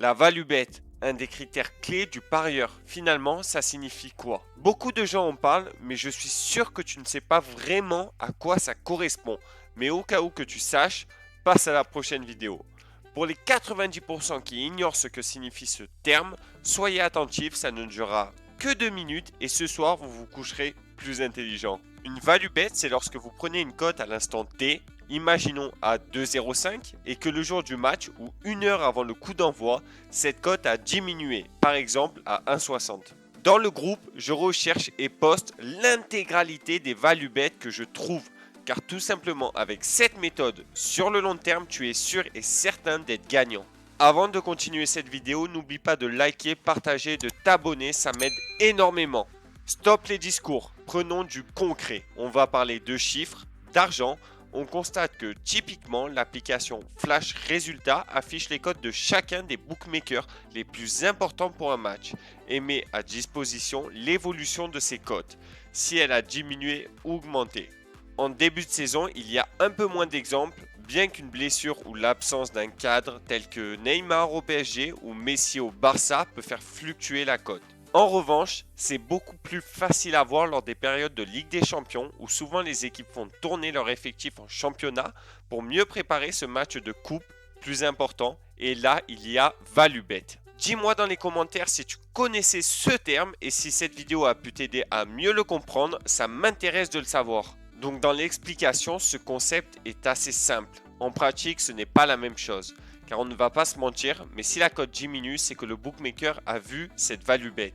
La value bet, un des critères clés du parieur. Finalement, ça signifie quoi? Beaucoup de gens en parlent, mais je suis sûr que tu ne sais pas vraiment à quoi ça correspond. Mais au cas où que tu saches, passe à la prochaine vidéo. Pour les 90% qui ignorent ce que signifie ce terme, soyez attentifs, ça ne durera que 2 minutes et ce soir vous vous coucherez plus intelligent. Une value bet, c'est lorsque vous prenez une cote à l'instant T, imaginons à 2,05 et que le jour du match ou une heure avant le coup d'envoi, cette cote a diminué, par exemple à 1,60. Dans le groupe, je recherche et poste l'intégralité des value bets que je trouve. Car tout simplement avec cette méthode, sur le long terme, tu es sûr et certain d'être gagnant. Avant de continuer cette vidéo, n'oublie pas de liker, partager et de t'abonner, ça m'aide énormément. Stop les discours, prenons du concret. On va parler de chiffres, d'argent. On constate que typiquement l'application Flash Résultats affiche les cotes de chacun des bookmakers les plus importants pour un match et met à disposition l'évolution de ces cotes, si elle a diminué ou augmenté. En début de saison, il y a un peu moins d'exemples, bien qu'une blessure ou l'absence d'un cadre tel que Neymar au PSG ou Messi au Barça peut faire fluctuer la cote. En revanche, c'est beaucoup plus facile à voir lors des périodes de Ligue des Champions où souvent les équipes font tourner leur effectif en championnat pour mieux préparer ce match de coupe plus important et là il y a value bet. Dis-moi dans les commentaires si tu connaissais ce terme et si cette vidéo a pu t'aider à mieux le comprendre, ça m'intéresse de le savoir. Donc dans l'explication, ce concept est assez simple. En pratique, ce n'est pas la même chose. Car on ne va pas se mentir, mais si la cote diminue, c'est que le bookmaker a vu cette value bet,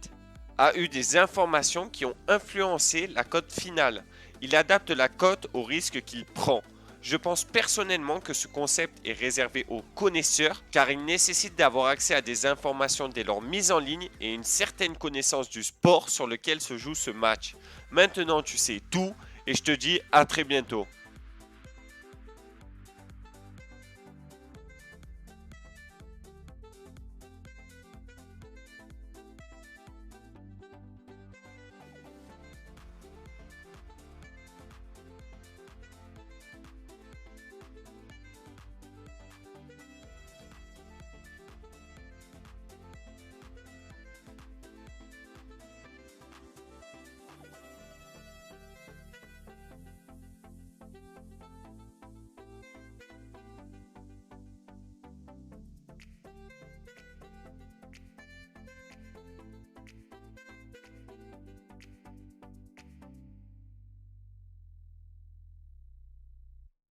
a eu des informations qui ont influencé la cote finale. Il adapte la cote au risque qu'il prend. Je pense personnellement que ce concept est réservé aux connaisseurs car il nécessite d'avoir accès à des informations dès leur mise en ligne et une certaine connaissance du sport sur lequel se joue ce match. Maintenant tu sais tout et je te dis à très bientôt.